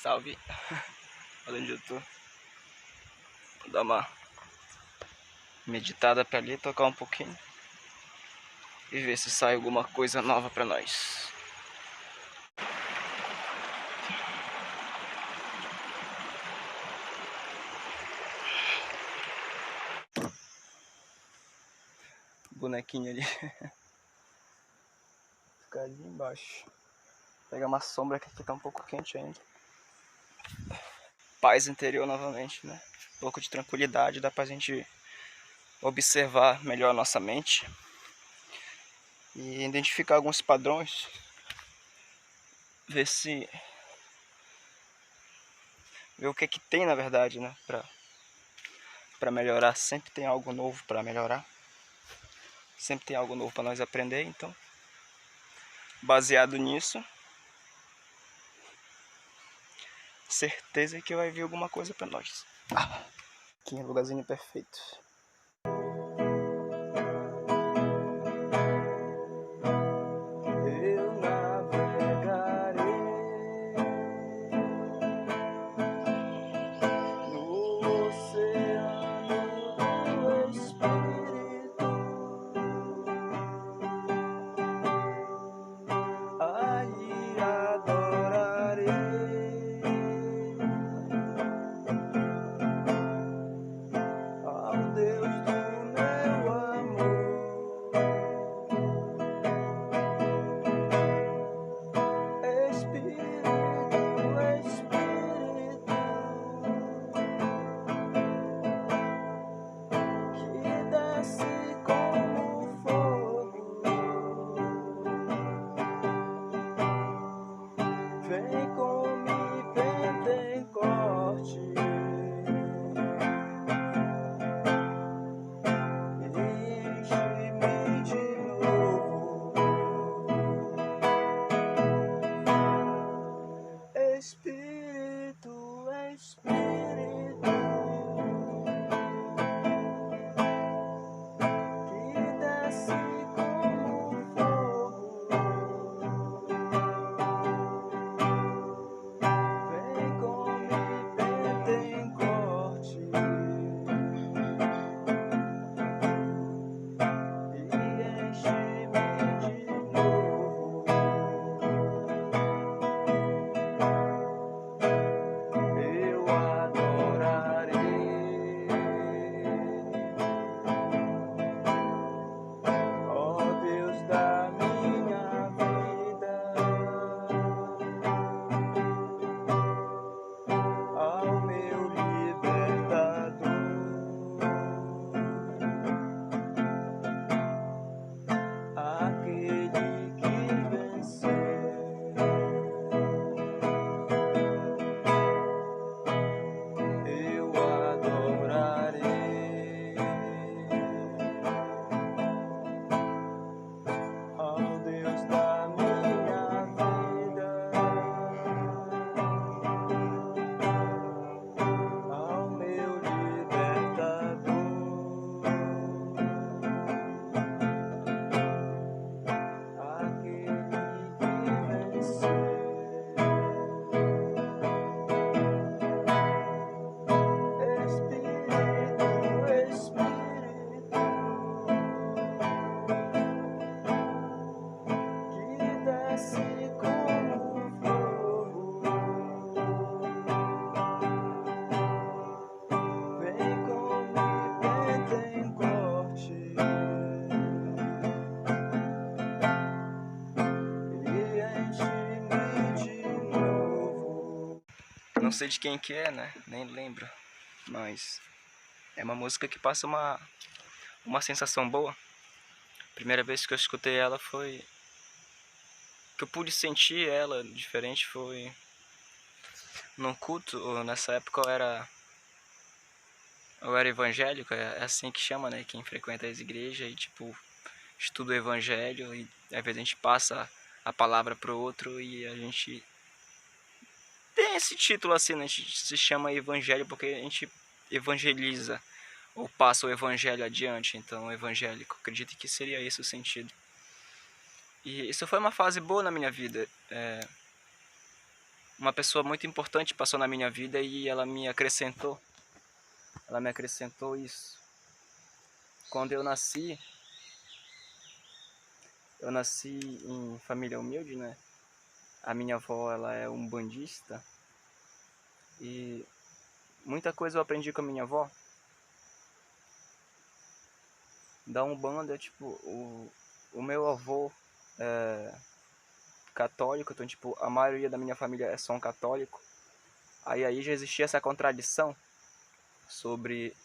salve. Olha onde eu tô. Vou dar uma meditada pra ali, tocar um pouquinho e ver se sai alguma coisa nova pra nós. Bonequinho ali. Ficar ali embaixo. Pegar uma sombra que aqui tá um pouco quente ainda. Paz interior novamente, né? Um pouco de tranquilidade, dá pra gente observar melhor a nossa mente e identificar alguns padrões. Ver o que que tem na verdade, né? Pra melhorar. Sempre tem algo novo pra melhorar. Sempre tem algo novo pra nós aprender, então baseado nisso, certeza que vai vir alguma coisa pra nós. Aqui é um lugarzinho perfeito. Eu navegarei no oceano do Espírito, aí adorarei ao Deus do meu amor. Vem como Pentecoste e enche-me de novo, Espírito, Espírito, que desce como fogo. Vem como Pentecoste e enche-me de novo. Eu adorarei ó Deus da minha vida, ao meu libertador, aquele que venceu. Eu adorarei ao Deus da minha vida, ao meu libertador, aquele que venceu. Espírito, Espírito, que desce como fogo, vem como Pentecoste e enche-me de novo. Não sei de quem que é, né? Nem lembro, mas é uma música que passa uma sensação boa. Primeira vez que eu escutei ela foi... que eu pude sentir ela diferente foi num culto. Nessa época eu era evangélico, é assim que chama, né? Quem frequenta as igrejas e tipo estuda o evangelho e às vezes a gente passa a palavra pro outro e a gente tem esse título assim, né? A gente se chama evangelho porque a gente evangeliza ou passa o evangelho adiante, então evangélico, acredito que seria esse o sentido. E isso foi uma fase boa na minha vida. uma pessoa muito importante passou na minha vida e ela me acrescentou. Ela me acrescentou isso. Quando eu nasci em família humilde, né? A minha avó, ela é umbandista e muita coisa eu aprendi com a minha avó. Da Umbanda, tipo, o meu avô é católico, então, tipo, a maioria da minha família é só um católico. Aí já existia essa contradição sobre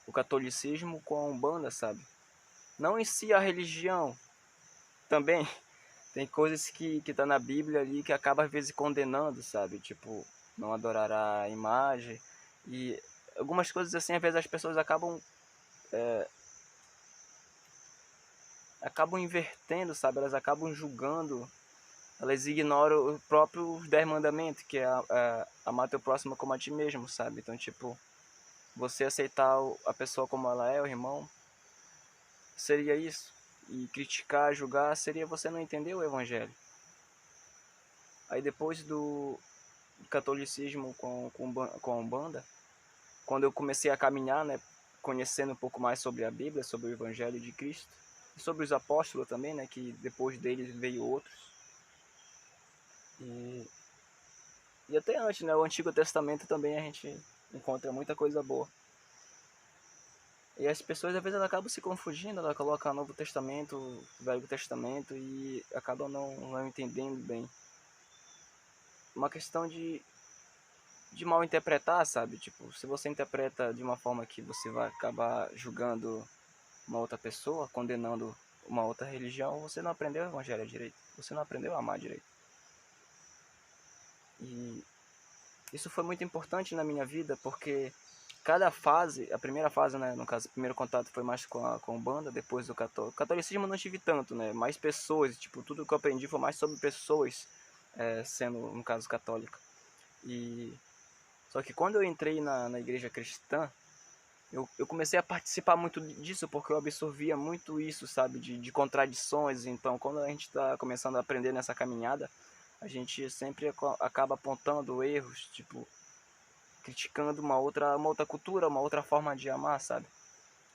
o catolicismo com a Umbanda, sabe? Não em si a religião, também tem coisas que tá na Bíblia ali que acaba às vezes condenando, sabe? Tipo, não adorará a imagem e algumas coisas assim, às vezes as pessoas acabam invertendo, sabe? Elas acabam julgando, elas ignoram os próprios 10 mandamentos, que é amar teu próximo como a ti mesmo, sabe? Então, tipo, você aceitar a pessoa como ela é, o irmão, seria isso. E criticar, julgar, seria você não entender o evangelho. Aí depois do catolicismo com a Umbanda, quando eu comecei a caminhar, né, conhecendo um pouco mais sobre a Bíblia, sobre o evangelho de Cristo, e sobre os apóstolos também, né, que depois deles veio outros. E, e até antes, né, o Antigo Testamento também a gente encontra muita coisa boa. E as pessoas às vezes elas acabam se confundindo, ela coloca Novo Testamento, Velho Testamento e acabam não entendendo bem. Uma questão de mal interpretar, sabe? Tipo, se você interpreta de uma forma que você vai acabar julgando uma outra pessoa, condenando uma outra religião, você não aprendeu o evangelho direito. Você não aprendeu a amar direito. E isso foi muito importante na minha vida, porque cada fase, a primeira fase, né, no caso, o primeiro contato foi mais com a Umbanda, depois do católico. O catolicismo eu não tive tanto, né, mais pessoas, tipo, tudo que eu aprendi foi mais sobre pessoas, sendo, no caso, católica. E só que quando eu entrei na igreja cristã, eu comecei a participar muito disso, porque eu absorvia muito isso, sabe, de contradições. Então, quando a gente está começando a aprender nessa caminhada, a gente sempre acaba apontando erros, tipo, criticando uma outra cultura, uma outra forma de amar, sabe?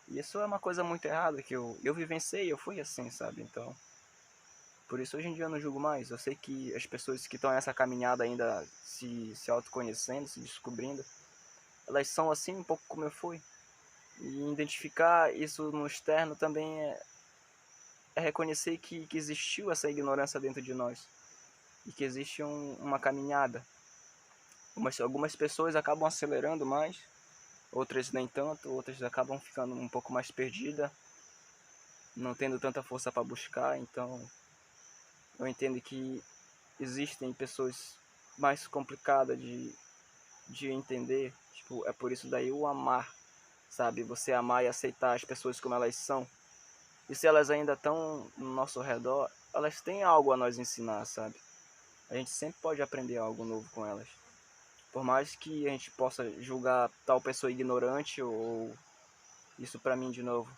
E isso é uma coisa muito errada, que eu vivenciei, eu fui assim, sabe? Então, por isso hoje em dia eu não julgo mais. Eu sei que as pessoas que estão nessa caminhada ainda se autoconhecendo, se descobrindo, elas são assim um pouco como eu fui. E identificar isso no externo também é reconhecer que existiu essa ignorância dentro de nós. E que existe uma caminhada. Algumas pessoas acabam acelerando mais, outras nem tanto, outras acabam ficando um pouco mais perdidas, não tendo tanta força para buscar. Então eu entendo que existem pessoas mais complicadas de entender. Tipo, é por isso daí o amar, sabe? Você amar e aceitar as pessoas como elas são. E se elas ainda estão no nosso redor, elas têm algo a nos ensinar, sabe? A gente sempre pode aprender algo novo com elas. Por mais que a gente possa julgar tal pessoa ignorante ou isso pra mim de novo.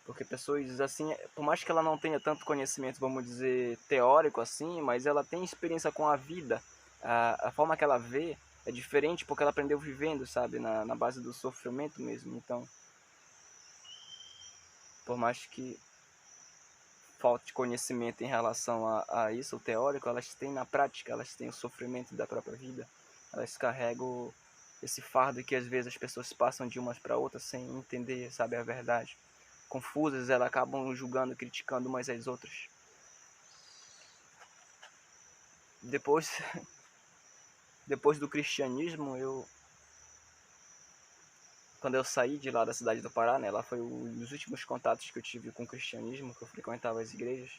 Porque pessoas assim, por mais que ela não tenha tanto conhecimento, vamos dizer, teórico assim, mas ela tem experiência com a vida. A forma que ela vê é diferente porque ela aprendeu vivendo, sabe? Na base do sofrimento mesmo. Então, por mais que falta de conhecimento em relação a isso, o teórico, elas têm na prática, elas têm o sofrimento da própria vida, elas carregam esse fardo que às vezes as pessoas passam de umas para outras sem entender, sabe, a verdade. Confusas, elas acabam julgando, criticando umas às outras. Depois, depois do cristianismo, quando eu saí de lá da cidade do Pará, né, lá foi um dos últimos contatos que eu tive com o cristianismo, que eu frequentava as igrejas.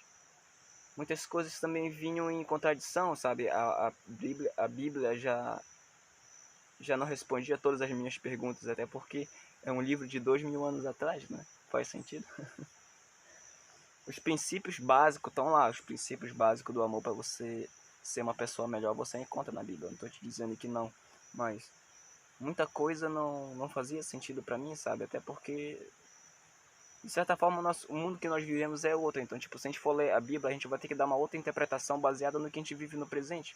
Muitas coisas também vinham em contradição, sabe? A Bíblia já não respondia a todas as minhas perguntas, até porque é um livro de 2000 anos atrás, né? Faz sentido? Os princípios básicos estão lá, os princípios básicos do amor para você ser uma pessoa melhor, você encontra na Bíblia. Eu não estou te dizendo que não, mas muita coisa não fazia sentido para mim, sabe? Até porque De certa forma, o mundo que nós vivemos é outro. Então, tipo, se a gente for ler a Bíblia, a gente vai ter que dar uma outra interpretação baseada no que a gente vive no presente.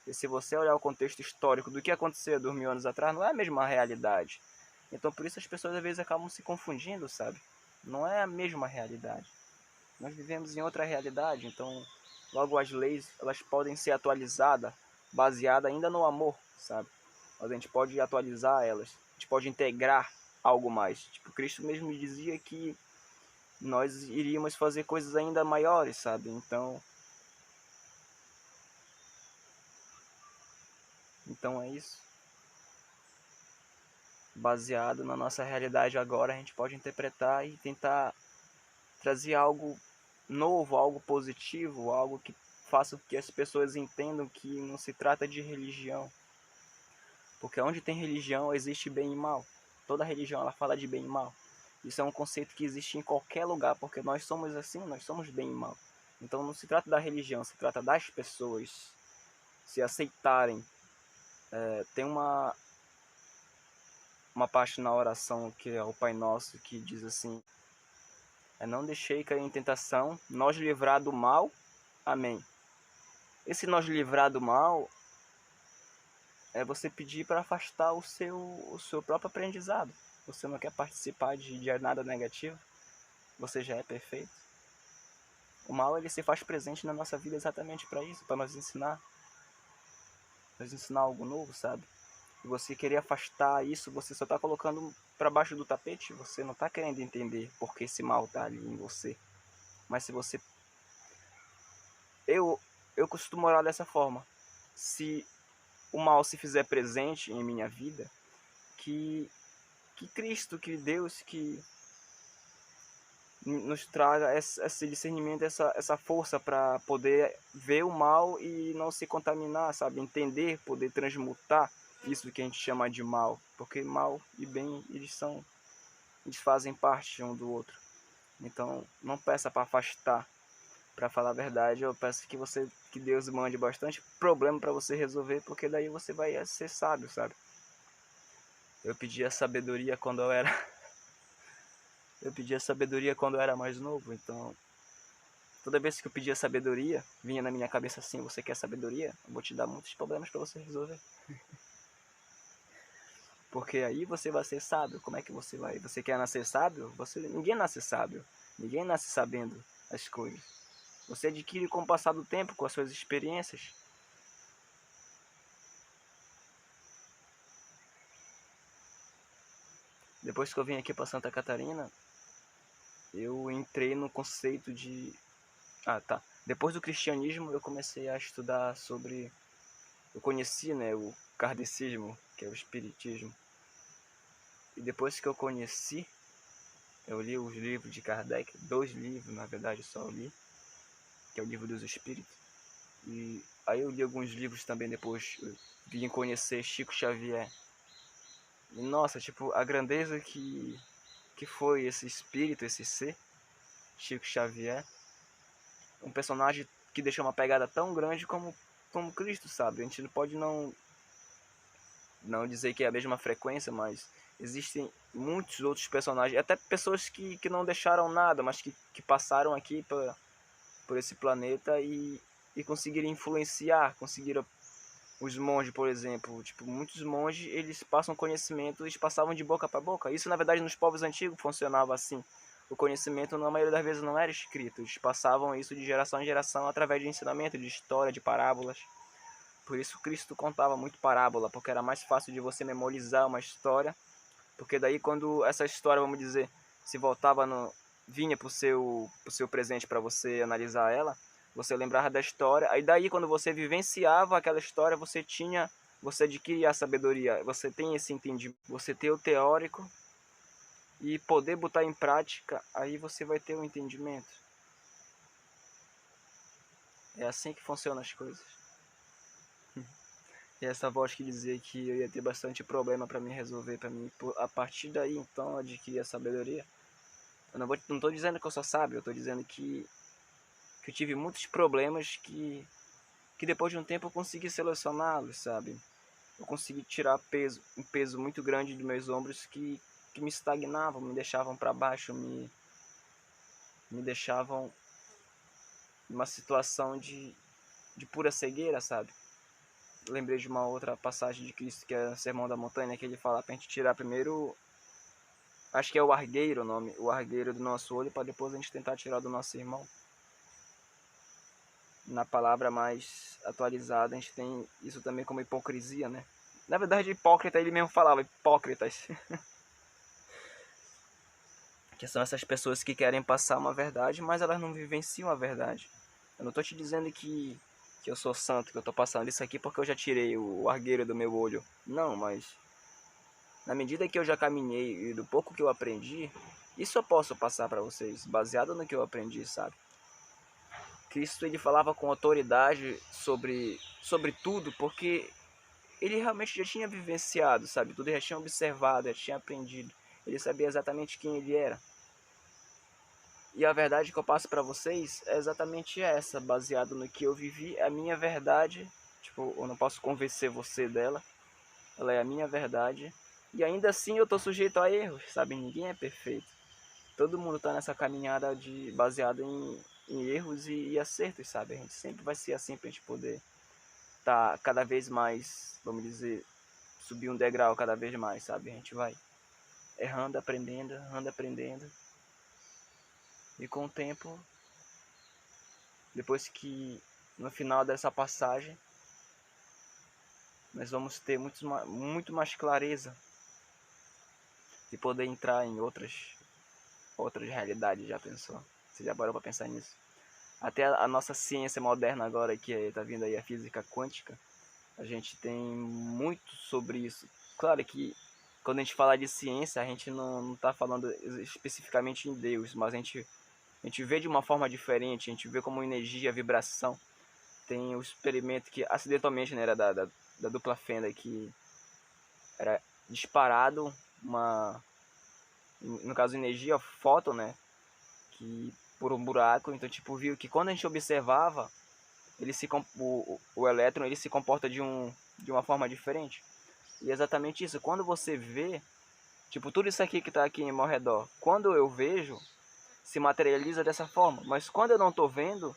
E se você olhar o contexto histórico do que aconteceu 2000 anos atrás, não é a mesma realidade. Então, por isso as pessoas às vezes acabam se confundindo, sabe? Não é a mesma realidade. Nós vivemos em outra realidade, então logo as leis elas podem ser atualizadas, baseada ainda no amor, sabe? Mas a gente pode atualizar elas, a gente pode integrar algo mais. Tipo, Cristo mesmo dizia que nós iríamos fazer coisas ainda maiores, sabe? Então é isso. Baseado na nossa realidade agora, a gente pode interpretar e tentar trazer algo novo, algo positivo, algo que faça com que as pessoas entendam que não se trata de religião. Porque onde tem religião existe bem e mal. Toda religião ela fala de bem e mal. Isso é um conceito que existe em qualquer lugar, porque nós somos assim, nós somos bem e mal. Então não se trata da religião, se trata das pessoas se aceitarem. Tem uma parte na oração que é o Pai Nosso que diz assim: não deixei cair em tentação, nós livrar do mal, amém. Esse nós livrar do mal é você pedir para afastar o seu próprio aprendizado. Você não quer participar de nada negativo, você já é perfeito. O mal ele se faz presente na nossa vida exatamente para isso, para nos ensinar algo novo, sabe? E você querer afastar isso, você só está colocando para baixo do tapete, você não está querendo entender porque esse mal está ali em você. Mas se você... Eu costumo orar dessa forma. Se o mal se fizer presente em minha vida, que Cristo, que Deus, que nos traga esse discernimento, essa força para poder ver o mal e não se contaminar, sabe? Entender, poder transmutar isso que a gente chama de mal. Porque mal e bem, eles fazem parte um do outro. Então, não peça para afastar. Para falar a verdade, eu peço que Deus mande bastante problema para você resolver, porque daí você vai ser sábio, sabe? Eu pedi a sabedoria quando eu era eu pedi a sabedoria quando eu era mais novo, então toda vez que eu pedia sabedoria, vinha na minha cabeça assim: você quer sabedoria? Eu vou te dar muitos problemas para você resolver. Porque aí você vai ser sábio. Como é que você vai? Você quer nascer sábio? Ninguém nasce sábio. Ninguém nasce sabendo as coisas. Você adquire com o passar do tempo, com as suas experiências. Depois que eu vim aqui para Santa Catarina, eu entrei no conceito de... Ah, tá. Depois do cristianismo, eu comecei a estudar sobre... Eu conheci, né, o kardecismo, que é o espiritismo. E depois que eu conheci, eu li os livros de Kardec, 2 livros, na verdade, só eu li, que é o Livro dos Espíritos. E aí eu li alguns livros também depois, eu vim conhecer Chico Xavier. E nossa, tipo, a grandeza que foi esse espírito, esse ser, Chico Xavier. Um personagem que deixou uma pegada tão grande como Cristo, sabe? A gente não pode não dizer que é a mesma frequência, mas existem muitos outros personagens, até pessoas que não deixaram nada, mas que passaram aqui por esse planeta e conseguiram influenciar, conseguiram... Os monges, por exemplo, tipo, muitos monges, eles passam conhecimento, eles passavam de boca para boca. Isso, na verdade, nos povos antigos funcionava assim. O conhecimento, na maioria das vezes, não era escrito. Eles passavam isso de geração em geração através de ensinamento, de história, de parábolas. Por isso Cristo contava muito parábola, porque era mais fácil de você memorizar uma história. Porque daí, quando essa história, vamos dizer, se voltava vinha pro seu presente para você analisar ela, você lembrava da história. Aí daí, quando você vivenciava aquela história, você adquiria a sabedoria. Você tem esse entendimento, você tem o teórico e poder botar em prática, aí você vai ter o entendimento. É assim que funcionam as coisas. E essa voz que dizia que eu ia ter bastante problema para me resolver, para mim, a partir daí, então, adquirir a sabedoria. Eu não tô dizendo que eu sou sábio, eu tô dizendo que eu tive muitos problemas que depois de um tempo eu consegui solucioná-los, sabe? Eu consegui tirar um peso muito grande dos meus ombros que me estagnavam, me deixavam para baixo, me deixavam numa situação de pura cegueira, sabe? Lembrei de uma outra passagem de Cristo, que é o Sermão da Montanha, que ele fala pra gente tirar primeiro, acho que é o argueiro o nome, o argueiro do nosso olho, para depois a gente tentar tirar do nosso irmão. Na palavra mais atualizada, a gente tem isso também como hipocrisia, né? Na verdade, hipócrita, ele mesmo falava, hipócritas. Que são essas pessoas que querem passar uma verdade, mas elas não vivenciam a verdade. Eu não tô te dizendo que eu sou santo, que eu tô passando isso aqui porque eu já tirei o argueiro do meu olho. Não, mas na medida que eu já caminhei e do pouco que eu aprendi, isso eu posso passar para vocês, baseado no que eu aprendi, sabe? Cristo, ele falava com autoridade sobre tudo, porque ele realmente já tinha vivenciado, sabe? Tudo, já tinha observado, já tinha aprendido. Ele sabia exatamente quem ele era. E a verdade que eu passo para vocês é exatamente essa, baseado no que eu vivi, a minha verdade. Tipo, eu não posso convencer você dela, ela é a minha verdade. E ainda assim eu tô sujeito a erros, sabe? Ninguém é perfeito. Todo mundo tá nessa caminhada baseada em erros e acertos, sabe? A gente sempre vai ser assim pra gente poder tá cada vez mais, vamos dizer, subir um degrau cada vez mais, sabe? A gente vai errando, aprendendo. E com o tempo, depois que no final dessa passagem, nós vamos ter muito mais clareza e poder entrar em outras realidades, já pensou? Você já parou para pensar nisso? Até a nossa ciência moderna agora, que está vindo aí a física quântica, a gente tem muito sobre isso. Claro que quando a gente fala de ciência, a gente não está falando especificamente em Deus, mas a gente vê de uma forma diferente, a gente vê como energia, vibração. Tem o experimento que acidentalmente, né, era da dupla fenda, que era disparado no caso energia, fóton, né, que por um buraco. Então tipo, viu que quando a gente observava, o elétron, ele se comporta de uma forma diferente. E é exatamente isso, quando você vê, tipo, tudo isso aqui que está aqui ao meu redor, quando eu vejo, se materializa dessa forma, mas quando eu não estou vendo,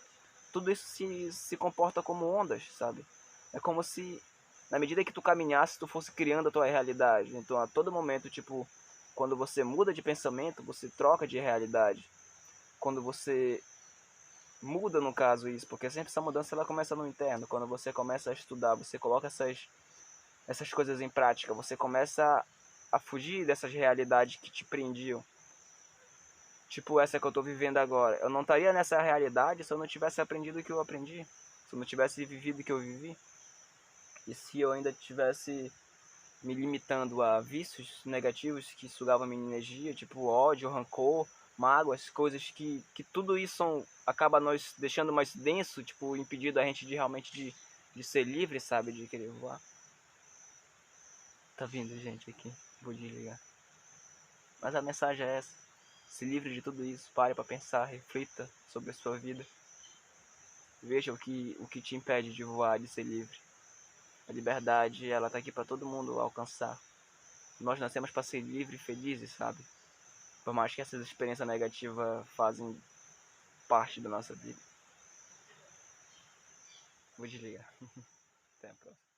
tudo isso se comporta como ondas, sabe? É como se, na medida que tu caminhasse, tu fosse criando a tua realidade. Então, a todo momento, tipo, quando você muda de pensamento, você troca de realidade. Quando você muda, no caso, isso, porque sempre essa mudança ela começa no interno. Quando você começa a estudar, você coloca essas coisas em prática, você começa a fugir dessas realidades que te prendiam. Tipo essa que eu tô vivendo agora. Eu não estaria nessa realidade se eu não tivesse aprendido o que eu aprendi. Se eu não tivesse vivido o que eu vivi. E se eu ainda tivesse me limitando a vícios negativos que sugavam a minha energia, tipo ódio, rancor, mágoas, coisas que tudo isso acaba nos deixando mais denso, tipo, impedindo a gente de realmente de ser livre, sabe? De querer voar. Tá vindo gente aqui. Vou desligar. Mas a mensagem é essa. Se livre de tudo isso, pare para pensar, reflita sobre a sua vida. Veja o que te impede de voar, de ser livre. A liberdade, ela tá aqui para todo mundo alcançar. Nós nascemos para ser livres e felizes, sabe? Por mais que essas experiências negativas fazem parte da nossa vida. Vou desligar. Até a próxima.